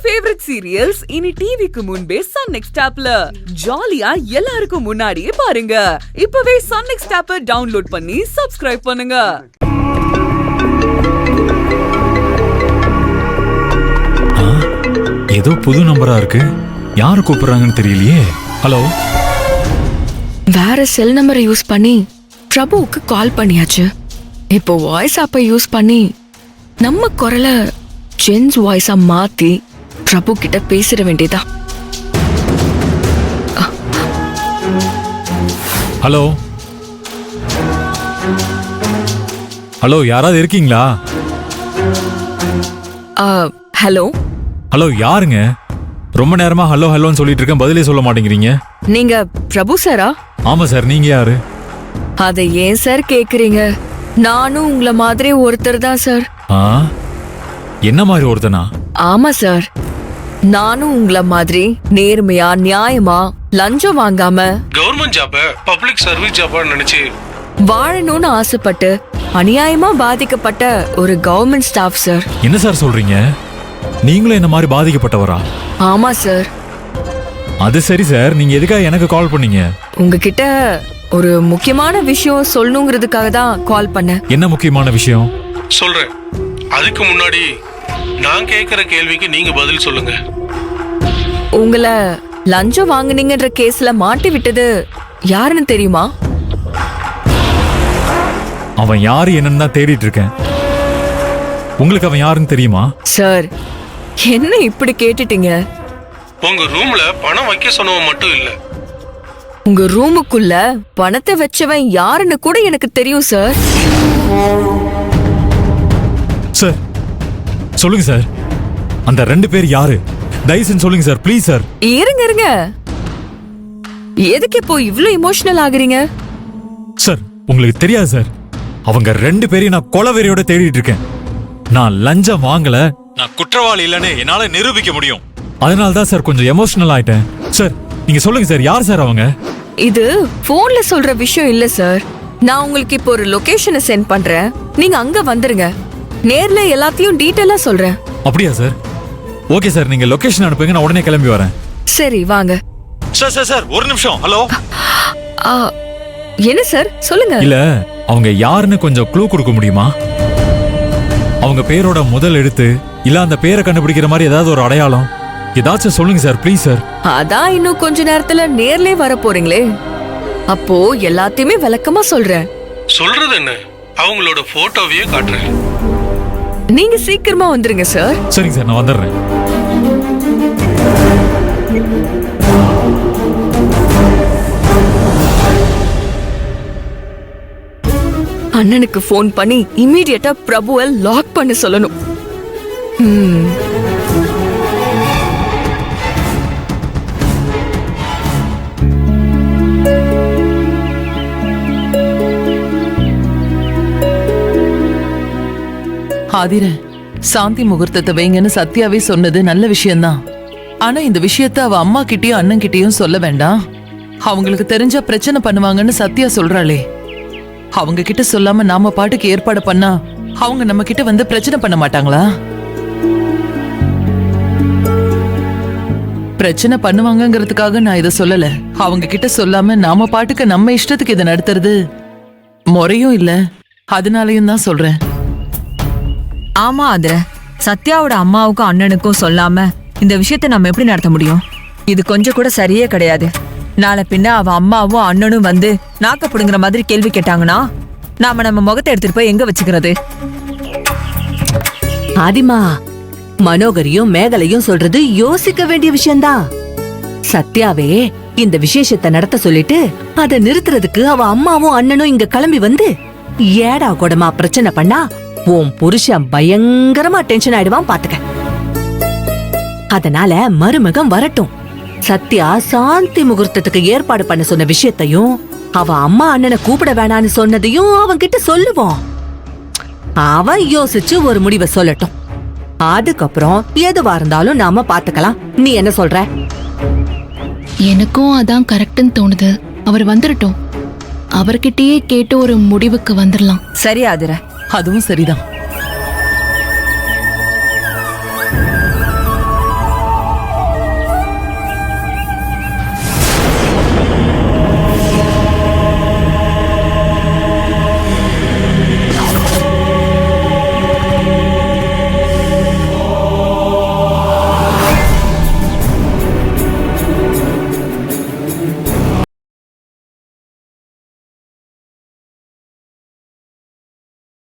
Favourite serials இனி டிவிக்கு முன்பே சன் நெக்ஸ்ட் ஆப்ல ஜாலியா எல்லாருக்கும் முன்னாடியே பாருங்க. இப்பவே சன் நெக்ஸ்ட் ஆப்பை டவுன்லோட் பண்ணி சப்ஸ்கிரைப் பண்ணுங்க. ஏதோ புது நம்பரா இருக்கு. யாரு கூப்பிடுறாங்கன்னு தெரியலையே. ஹலோ. வேற செல் நம்பரை யூஸ் பண்ணி பிரபுவுக்கு கால் பண்ணியாச்சு. இப்போ வாய்ஸ் ஆப்பை யூஸ் பண்ணி நம்ம குரல ஜென்ஸ் வாய்ஸா மாத்தி பிரபு கிட்ட பேசிட வேண்டியதா. ஹலோ ஹலோ, யாராவது இருக்கீங்களா? ஹலோ ஹலோ, யாருங்க? ரொம்ப நேரமா ஹலோ ஹலோன்னு சொல்லிட்டு இருக்கேன், பதிலே சொல்ல மாட்டேங்கிறீங்க. நீங்க பிரபு சாரா? ஆமா சார். நீங்க யாரு? அதை ஏன் சார் கேக்குறீங்க? நானும் உங்கள மாதிரி ஒருத்தர் தான் சார். என்ன மாதிரி ஒருத்தனா? ஆமா சார், நானும் உங்கள மாதிரி நேர்மையா நியாயமா லஞ்சம் வாங்காம கவர்மெண்ட் ஜாப பப்ளிக் சர்வீஸ் ஜாபா நினைச்சு வாழணும்னு ஆசைப்பட்டு அநியாயமா பாதிக்கப்பட்ட ஒரு கவர்மெண்ட் ஸ்டாஃப் சார். என்ன சார் சொல்றீங்க? நீங்களும் என்ன மாதிரி பாதிக்கப்பட்டவரா? ஆமா சார். அது சரி சார், நீங்க எதுக்காக எனக்கு கால் பண்ணீங்க? உங்ககிட்ட ஒரு முக்கியமான விஷயம் சொல்லணுங்கிறதுக்காக தான் கால் பண்ணேன். என்ன முக்கியமான விஷயம்? சொல்றேன். அதுக்கு முன்னாடி நான் கேக்குற கேள்விக்கு நீங்க பதில் சொல்லுங்க. உங்களை லஞ்சம் வாங்குனீங்கன்ற கேஸ்ல மாட்டி விட்டது யாருன்னு தெரியுமா? அவன் யாரு என்னன்னு தான் தேடிட்டு இருக்கேன். உங்களுக்கு அவன் யாருன்னு தெரியுமா? சார், என்ன இப்படி கேட்டுட்டீங்க? உங்க ரூம்ல பணம் வைக்க சொன்னவன் மட்டும் இல்ல, உங்க ரூமுக்குள்ள பணத்தை வச்சவன் யாருன்னு கூட எனக்கு தெரியும் சார். சார் சொல்லுங்க சார், அந்த 2 பேர் யாரு? தயவுசெய்து சொல்லுங்க சார், ப்ளீஸ் சார். இருங்க, எதுக்கு இப்போ இவ்ளோ இமோஷனல் ஆகுறீங்க? சார் உங்களுக்கு தெரியாது சார், அவங்க 2 பேரையும் நான் கொலவெறியோட தேடிட்டு இருக்கேன். நான் லஞ்சம் வாங்கல, நான் குற்றவாளி இல்லைன்னு என்னால நிரூபிக்க முடியும். அதனால தான் சார் கொஞ்சம் எமோஷனல் ஆயிட்டேன். சார் நீங்க சொல்லுங்க சார், யார் சார் அவங்க? இது போன்ல சொல்ற விஷயம் இல்ல சார். நான் உங்களுக்கு இப்போ ஒரு லொகேஷனை சென்ட் பண்றேன், நீங்க அங்க வந்துருங்க. நேர்ல எல்லாத்தையும் டீடைலா சொல்றேன். அப்படியா சார்? ஓகே சார், நீங்க லொகேஷன் அனுப்புங்க, நான் உடனே கிளம்பி வரேன். சரி வாங்க. சார் ஒரு நிமிஷம். ஹலோ. என்ன சார் சொல்லுங்க. இல்ல, அவங்க யாருன்னு கொஞ்சம் க்ளூ கொடுக்க முடியுமா? அவங்க பேரோட முதல் எழுத்து இல்ல அந்த பேரை கண்டுபிடிக்கிற மாதிரி ஏதாவது ஒரு அடையாளம் ஏதாச்சும் சொல்லுங்க சார், ப்ளீஸ் சார். அதான் இன்னும் கொஞ்ச நேரத்துல நேர்லயே வர போறீங்களே, அப்போ எல்லாத்தையுமே விளக்கமா சொல்றேன். சொல்றது என்ன? அவங்களோட போட்டோவையே காட்டுறேன். நீங்க சீக்கிரமா வந்துருங்க சார். சரிங்க சார், நான் வந்துடுறேன். அண்ணனுக்கு போன் பண்ணி இமிடியேட்டா பிரபுவை லாக் பண்ண சொல்லணும். ஆதிர, சாந்தி முகூர்த்தத்தை வைங்கன்னு சத்யாவே சொன்னது நல்ல விஷயம்தான். ஆனா இந்த விஷயத்த அவ அம்மா கிட்டயும் அண்ணன் கிட்டயும் சொல்ல வேண்டாம். அவங்களுக்கு தெரிஞ்சா பிரச்சனை பண்ணுவாங்கன்னு சத்யா சொல்றாளே. அவங்க கிட்ட சொல்லாம நாம பாட்டுக்கு ஏற்பாடு பண்ணா அவங்க நம்ம கிட்ட வந்து பிரச்சனை பண்ண மாட்டாங்களா? பிரச்சனை பண்ணுவாங்கங்கிறதுக்காக நான் இதை சொல்லல. அவங்க கிட்ட சொல்லாம நாம பாட்டுக்கு நம்ம இஷ்டத்துக்கு இதை நடத்துறது முறையும் இல்ல. அதனாலயும் தான் சொல்றேன். ஆமா ஆதிர, சத்யாவோட அம்மாவுக்கும் அண்ணனுக்கும் சொல்லாம இந்த விஷயத்தை நம்ம எப்படி நடத்த முடியும்? இது கொஞ்சம் கூட சரியே கிடையாது. நாளை பின்ன அவ அம்மாவும் அண்ணனும் வந்து நாக்கப்படுங்கிற மாதிரி கேள்வி கேட்டாங்கன்னா நாம நம்ம முகத்தை எடுத்துட்டு போய் எங்க வச்சுக்கிறது? ஆதிமா, மனோகரியும் மேகலையும் சொல்றது யோசிக்க வேண்டிய விஷயம்தான். சத்யாவே இந்த விசேஷத்தை நடத்த சொல்லிட்டு அதை நிறுத்துறதுக்கு அவ அம்மாவும் அண்ணனும் இங்க கிளம்பி வந்து ஏடா கூடமா பிரச்சனை பண்ணா உன் புருஷன் பயங்கரமா டென்ஷன் ஆயிடுவான், பாத்துக்க. அதனால மருமகன் வரட்டும். சத்யா சாந்தி முகூர்த்தத்துக்கு ஏற்பாடு பண்ண சொன்ன விஷயத்தையும் அவ அம்மா அண்ணனை கூப்பிட வேணான்னு சொன்னதையும் அவன் கிட்ட சொல்லுவோம். அவன் யோசிச்சு ஒரு முடிவை சொல்லட்டும். அதுக்கப்புறம் எதுவா இருந்தாலும் நாம பாத்துக்கலாம். நீ என்ன சொல்ற? எனக்கும் அதான் கரெக்ட்னு தோணுது. அவர் வந்துடட்டும், அவர்கிட்டயே கேட்டு ஒரு முடிவுக்கு வந்துடலாம். சரி ஆதிர, அதுவும் சரிதான்.